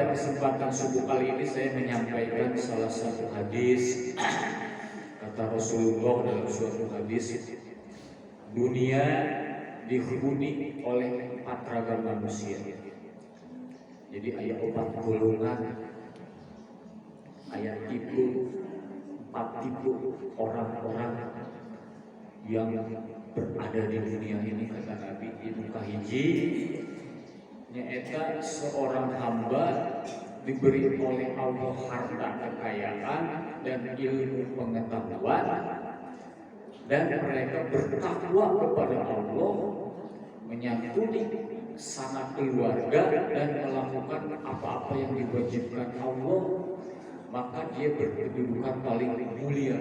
pada kesempatan subuh kali ini saya menyampaikan salah satu hadis. Kata Rasulullah dalam suatu hadis, dunia dihuni oleh 4 ragam manusia. Jadi ayat 4 golongan, ayat tipe 4 tipe orang-orang yang berada di dunia ini. Kata Nabi, itu kahiji nyaeta seorang hamba diberi oleh Allah harta kekayaan dan ilmu pengetahuan, dan mereka bertakwa kepada Allah, menyantuni sanak keluarga dan melakukan apa-apa yang diwajibkan Allah, maka dia berkedudukan paling mulia.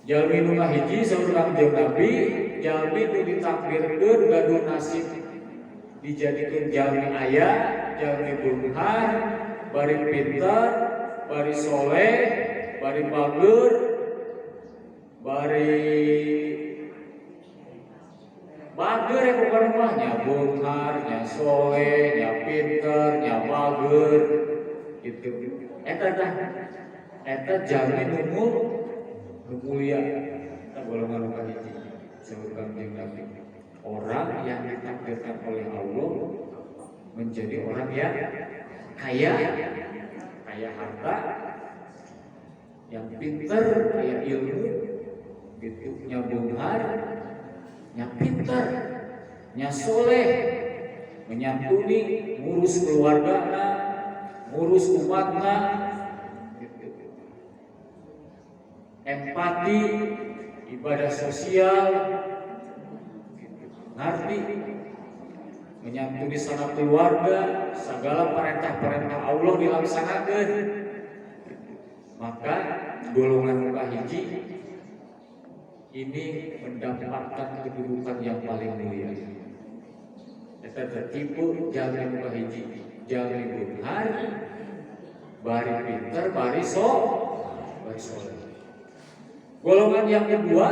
Jalmi nu kahiji saurang jeung Nabi, jalmi nu ditakdirkeun gaduh nasib dijadikan jalmi aya, jalmi bunghar, bari pintar, bari soleh, bari bager, bari bager yang bukan rumahnya, bunghar, nya soleh, nya pintar, nya bager, gitu. Eta jalmi nu mulia, kita golongan kahiji saurang jeung Nabi. Orang yang ditakdirkan oleh Allah menjadi orang yang kaya harta, yang pintar, kaya ilmu, gitu, nya bunghar, nya pintar, nya soleh, menyantuni, ngurus keluargana, ngurus umatna, gitu. Empati, ibadah sosial, ngerti, menyantuni sanak keluarga, segala perintah-perintah Allah dilaksanakan. Maka golongan kahiji ini mendapatkan kedudukan yang paling mulia. Eta tertipu jalmi kahiji, jalmi bunghar, bari pintar, bari soleh. Golongan yang kedua,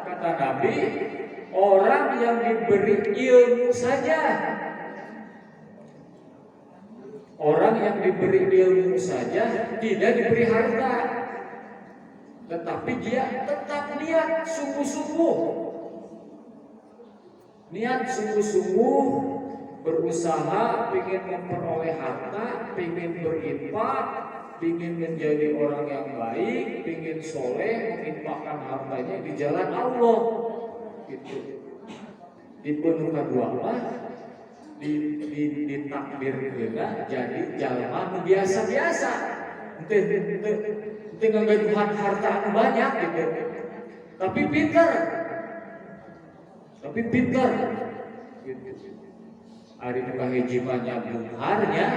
kata Nabi, orang yang diberi ilmu saja. Orang yang diberi ilmu saja, tidak diberi harta, tetapi dia tetap niat sungguh-sungguh. Niat sungguh-sungguh berusaha, ingin memperoleh harta, ingin berinfak, ingin menjadi orang yang baik, ingin soleh, menginfakkan hartanya di jalan Allah. Gitu. Tipe nu kadua mah ditakdirkeun jadi jalma nu biasa-biasa. Teu ngagaduhan harta anu banyak gitu. Tapi pintar. Gitu. Ari nu kahiji mah nya bungarnya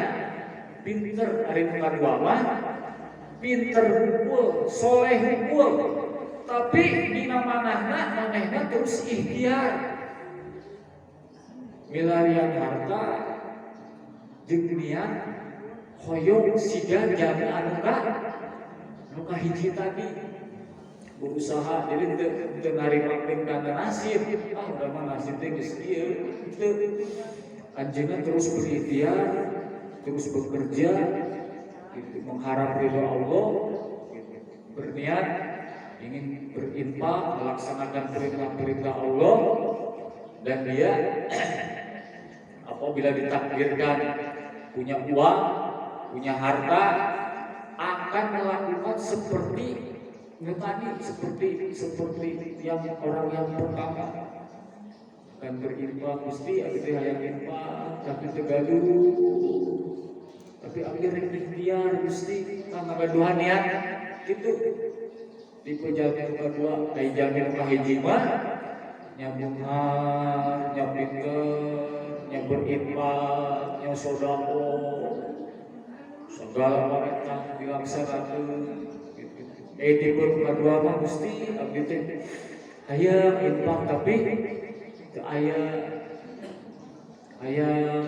pintar, ari nu kadua mah pintar hungkul, soleh hungkul. Tapi dina manehna terus ikhtiar milarian harta jeung niat hoyong siga jalmi anu kahiji tadi berusaha. Jadi teu narimakeun kana nasib, udah mah nasib teh geus kieu. Anjeunna terus berikhtiar, terus bekerja, gitu, mengharap ridho Allah, gitu, berniat ingin berinfak, melaksanakan perintah-perintah Allah, dan dia apabila ditakdirkan punya uang, punya harta, akan melakukan seperti yang orang yang pertama akan berinfak, mesti abdi hayang infak, tapi tegaduh, tapi abdi rek ikhtiar, mesti ngagaduhan niat, gitu. Tipe jalmi kedua, kayak jalmi kahiji mah nya bunghar, nya pinter, nya berinfak, nya sedekah, segala perintah dilaksanakeun. Tipe kedua mah mesti abdi teh hayang infak tapi teu aya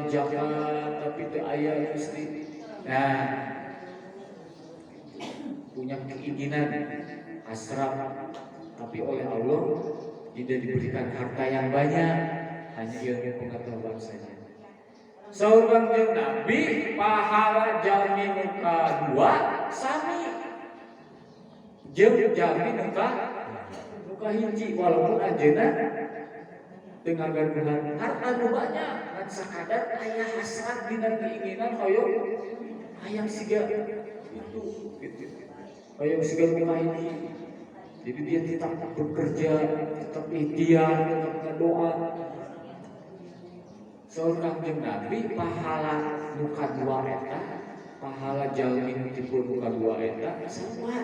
zakat tapi teu aya mesti. Nah, punya keinginan hasrat, tapi oleh Allah tidak diberikan harta yang banyak, hanya ilmu pengetahuan saja. Saur Kangjeng Nabi pahala jalmi muka dua sami jeung jalmi muka hiji walaupun ajeuna dengan gangguan harta nu banyak dan sakadar aya hasrat dina keinginan hoyong hayang siga itu gitu. Hayang siga muka hiji. Jadi dia tetap bekerja, tetap ikhtiar, tetap berdoa. Saur Kangjeng Nabi pahala muka dua eta, pahala jalmi nu tipe muka dua eta sama.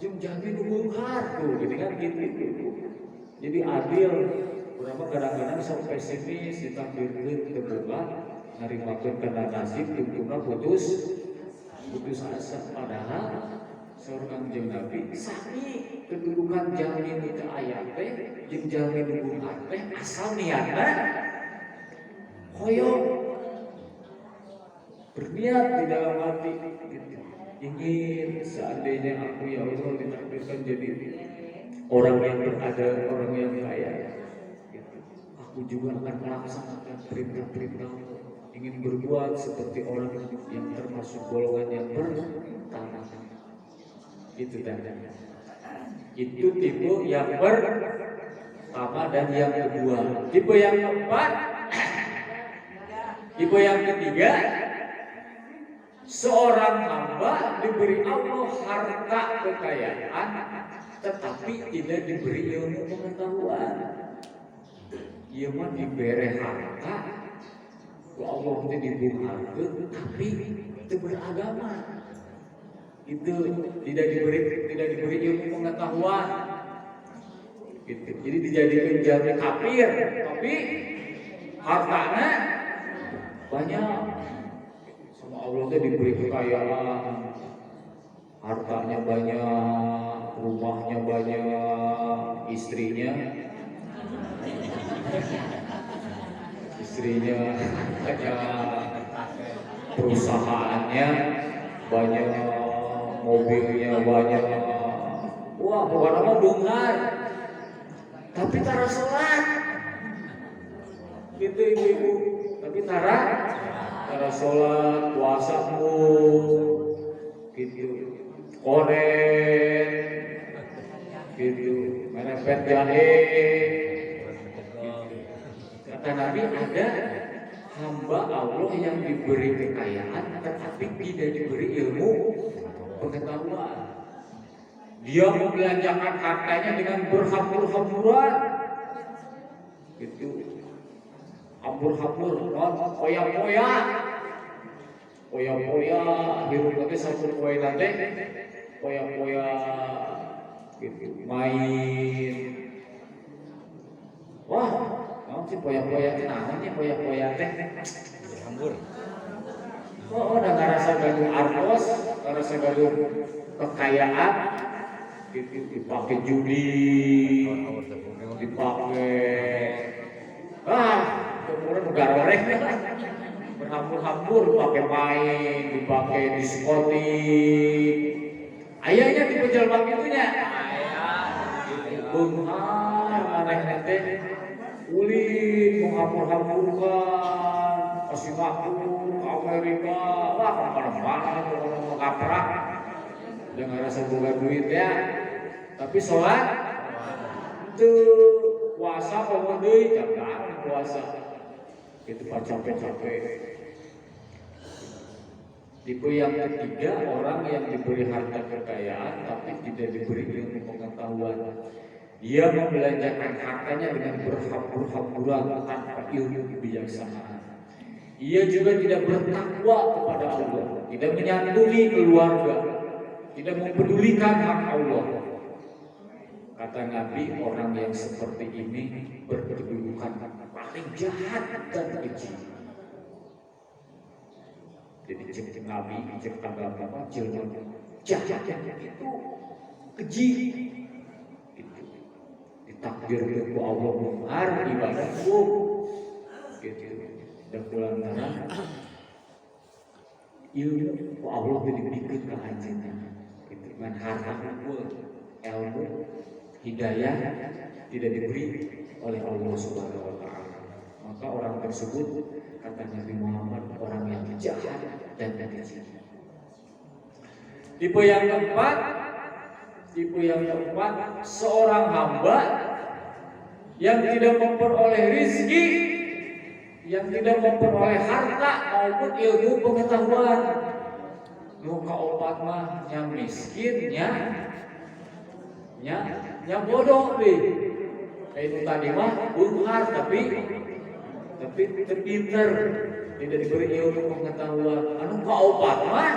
Jeung jalmi nu beunghar tuh, gitu kan gitu. Jadi adil, berapa kadang-kadang sok pesimis ditakdirkeun teu boga, narimakeun kana nasib tungtungna putus asa. Padahal saur Kangjeng Nabi sami kedudukan jalmi nu teu aya teh jeung jalmi nu beunghar teh asal niatna hoyong berniat di dalam hati gitu. Ingin seandainya aku ya Allah ditakdirkan jadi orang yang berada, orang yang kaya gitu. Aku juga akan melaksanakan perintah-perintah, ingin berbuat seperti orang yang termasuk golongan yang pertama. Itu tandanya. Itu tipe yang pertama dan yang kedua. Tipe yang keempat, tipe yang ketiga, seorang hamba diberi Allah harta kekayaan tetapi tidak diberi ilmu pengetahuan. Ia mah diberi harta ku Allah teh dibuharkeun tapi teu beragama. Itu tidak diberi ilmu pengetahuan. Gitu. Jadi dijadikan jalmi kafir tapi hartanya banyak. Sama Allah teh diberi kekayaan, hartanya banyak, rumahnya banyak, istrinya banyak, perusahaannya banyak, mobilnya banyak. Wah, bukan apa beunghar, tapi tara salat. Gitu ibu-ibu, tapi tara salat, puasa gitu, koren gitu, merepet jahe gitu. Kata Nabi ada hamba Allah yang diberi kekayaan tetapi tidak diberi ilmu pengetahuan. Dia membelanjakan hartanya dengan berhambur-hamburan gitu, hambur-hambur, poya-poya, hirup nanti satu poya nanti, poya-poya, gitu, main. Wah, naon sih poya-poya teh, naon nya poya-poya teh? Hambur. Oh, udah ngerasa gaduh artos, ngerasa gaduh kekayaan, gitu, dipakai judi, dipakai, kemudian garorek. Berhambur-hambur pakai main, dipakai diskotik. Ayahnya tipe jalma gitunya. Beunghar aneh nanti ulit menghambur-hamburkan, kasih makan ke Amerika, wah kemana-mana orang mengaprak dengan rasa boga duit ya. Tapi sholat itu puasa pemudik jangan puasa itu capek-capek. Tipe yang ketiga, orang yang diberi harta kekayaan tapi tidak diberi ilmu pengetahuan. Dia membelanjakan hartanya dengan berhambur-hamburan tanpa ilmu kebijaksanaan. Ia juga tidak bertakwa kepada Allah, tidak menyantuni keluarga, tidak mempedulikan hak Allah. Kata Nabi, orang yang seperti ini berkedudukan paling jahat dan keji. Jadi cek Nabi, cek agama, jahat itu keji. Gitu. Ditakdirkan ku Allah menghar ibadahku. Gitu. Dan kulantaran ilmu ku Allah diberikan ke anjingnya. Gitu. Dengan harta ilmu, hidayah tidak diberi oleh Allah Subhanahu wa taala. Maka orang tersebut kata Nabi Muhammad, orang yang jahat dan keji. Tipe yang keempat, seorang hamba yang tidak memperoleh rizki, yang tidak memperoleh harta maupun ilmu pengetahuan. Luka opat mah yang miskin, nya bodoh deh. Itu tadi mah bunghar tapi terpinter, tidak diberi ilmu pengetahuan. Anu kaopat mah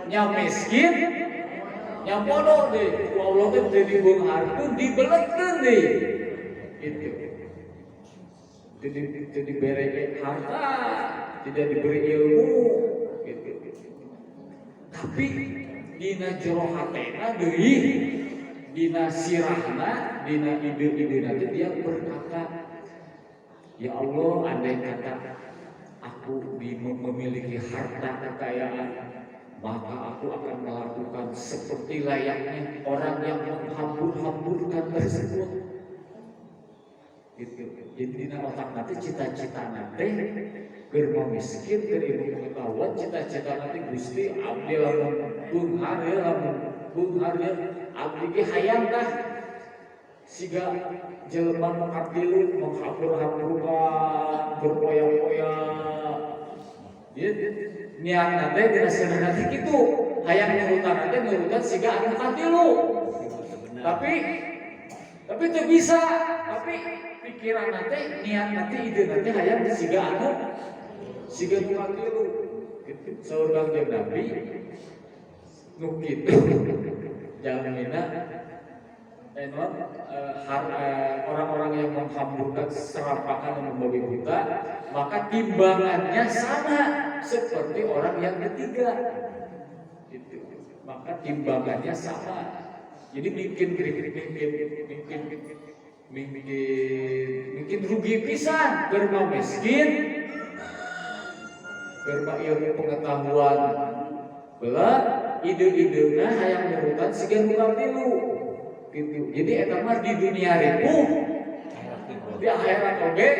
nya miskin, nya bodoh deh. Ku Allah teh teu dibungharkeun, dibeletkeun deh. Itu. Tidak diberi harta, tidak diberi ilmu, gitu. Tapi dina jero hatena deui, dina sirahna, dina ide-ide nanti dia berkata, ya Allah, andai kata aku memiliki harta kekayaan, maka aku akan melakukan seperti layaknya orang yang menghambur-hamburkan tersebut. Gitu. Jadi dina otak nanti cita-cita nanti keur miskin, keur ilmu pengetahuan, cita-cita nanti Gusti abdi lamun bunghar ya abdi ge hayang dah siga jelema nu katilu menghambur-hamburkan berpoya-poya. Ieu niat nanti dina sana nanti kitu hayang nurutan siga anu katilu. Tapi itu bisa, tapi pikiran nanti, niat nanti, ide nanti hayang siga bukan tilu. Seorang yang Nabi nu kitu jalanina orang-orang yang menghamburkan serampakan yang membabi buta, maka timbangannya sama seperti orang yang ketiga. Gitu. Maka timbangannya sama. Jadi bikin rugi pisan, germa miskin, germa ilmu pengetahuan, belah ide-idena hayang nyerutan siga bukan tilu, gitu. Jadi eta mah di dunia ribu, di akhirat oge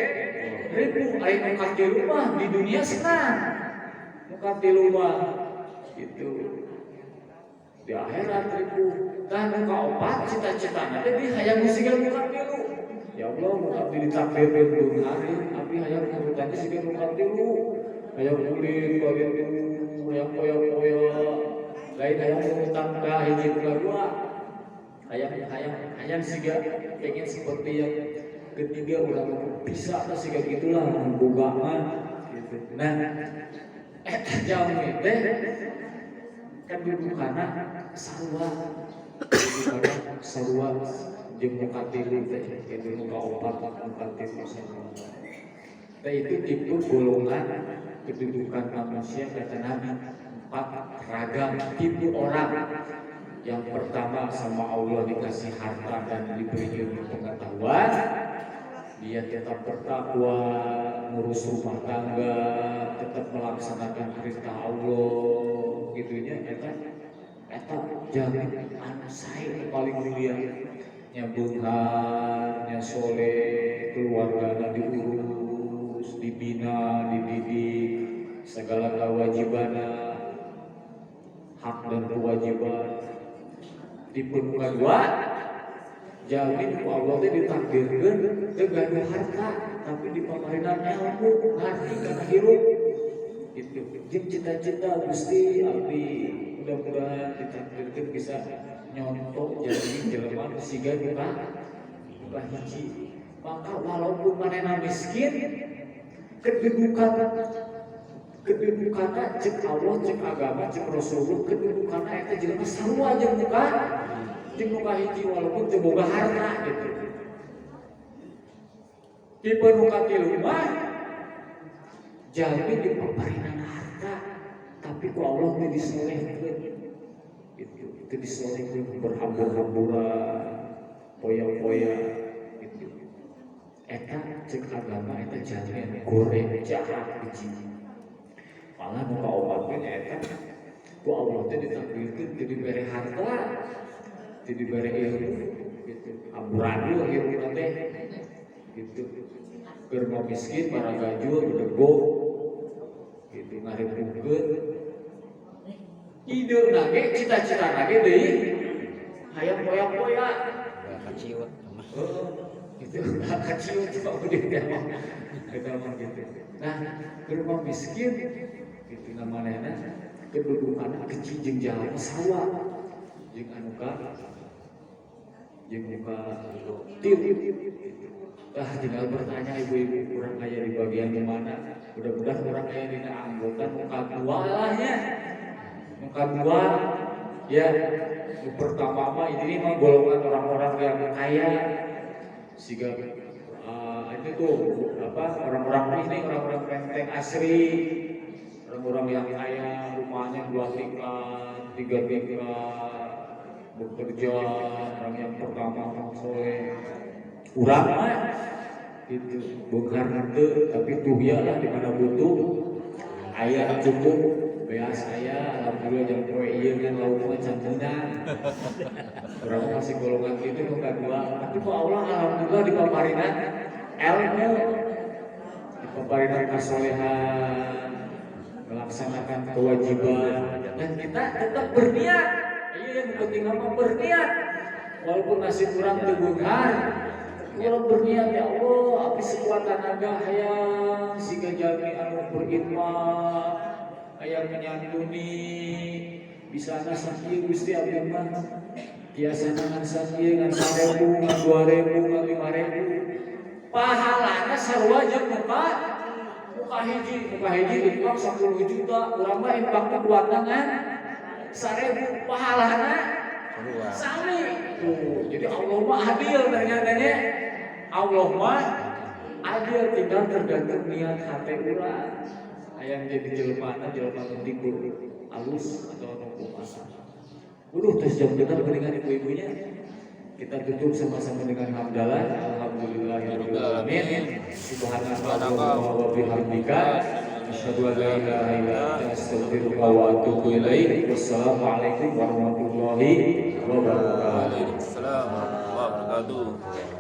ribu. Aing nu katilu mah di dunia senang, nu katilu mah gitu. Di akhirat ribu. Nah, nu kaopat cita-citana teh di hayang siga bukan tilu. Ya Allah, mun abdi ditakdirkeun bunghari, abdi hayang ngurutan siga bukan tilu. Hayang kulit, hayang poya-poya, lain hayang ngurutan ka hiji ka dua. Hayang siga pengen seperti yang ketiga ulah bisa atau siga gitulah boga mah gitu. Nah, jauh teh kedudukanna sarua jeung muka tilu teh kitu muka opat muka tilu sarua. Teh itu tipe golongan kedudukan manusia kata Nabi, 4 ragam tipe orang. Yang pertama sama Allah dikasih harta dan diberi ilmu pengetahuan, dia tetap bertakwa, ngurus rumah tangga, tetap melaksanakan perintah Allah, gitunya eta jamin anu sae paling mulia, nya bunghar, nya soleh, keluargana diurus, dibina, dididik, segala kewajibanna, hak dan kewajiban dipenuhkan. Jamin ku Allah teh ditakdirkeun teu gaduh harta, tapi dipamarinan ilmu, ngarti kana hirup. Itu jeung cita-cita Gusti abdi mudah-mudahan ditakdirkeun bisa nyontok jadi jelema siga buka hiji. Maka walaupun manehna miskin, kedudukanna cek Allah, cek agama, cek Rasulullah, kedudukanna eta jelema sarua jeung muka hiji walaupun teu boga harta gitu. Tipe nu katilu mah jamin dipaparinan harta, tapi ku Allah teu disolehkeun. Gitu, teu disolehkeun berhambur-hamburan, poya-poya gitu. Eta cek agama eta jamin goreng jahat hiji. Malah nu kaopat nya eta ku Allah teh ditakdirkeun teu dibere harta, teu dibere ilmu gitu. Amburadul ilmu teh gitu. Keur miskin para gajul bedegok gitu ngaripungkeun. Ide nage cita-cita nage deui hayang poya-poya. Kaciut. Gitu kaciut Pak Budi kita mah gitu. Nah, keur miskin gitu namanehna kedudukan kecil jeung jalma sawah jeung anu ka jeung muka tir. Tinggal bertanya ibu-ibu kurang kaya di bagian mana. Mudah-mudahan kurang kaya di anggota muka dua lahnya. Muka dua ya. Pertama mah ini mah golongan orang-orang yang kaya. Sehingga itu tuh apa orang-orang ini orang-orang penteng asri. Orang-orang yang kaya rumahnya 2 tingkat, 3 tingkat, bekerja, orang yang pertama soleh. Urang mah gitu, bukan henteu tapi tuhya lah di mana butuh. Aya cukup, beas aya, alhamdulillah jeung poe ieu kan laukna can meunang. Urang masih golongan kitu nu kadua, tapi ku Allah alhamdulillah dipaparina ilmu, dipaparina kasolehan, melaksanakan kewajiban dan kita tetap berniat. Iya yang penting apa berniat. Walaupun nasib kurang teu beunghar, kalau berniat ya Allah, api sekuat tenaga hayang siga jalmi anu beriman, hayang menyantuni, bisa nasakieu Gusti abdi mah. Biasa ngan sakieu ngan 1.000, ngan 2.000, ngan 5.000. Pahalana sarua jeung muka hiji infak 10 juta, urang mah infakna 2 tangan 1.000 pahalana sami. Tuh, jadi Allah mah adil ternyata nya. Allah mah adil, tinggal tergantung niat hati urang. Hayang jadi jelema timbul alus atau kumaha. Terus jam kita dengan ibu-ibunya. Kita tutup sama-sama dengan hamdalah. Alhamdulillahirabbil alamin. Subhanallah wa bihamdika asyhadu an la ilaha illa anta astaghfiruka wa atubu ilaik. Wassalamualaikum warahmatullahi wabarakatuh. Waalaikumsalam warahmatullahi wabarakatuh.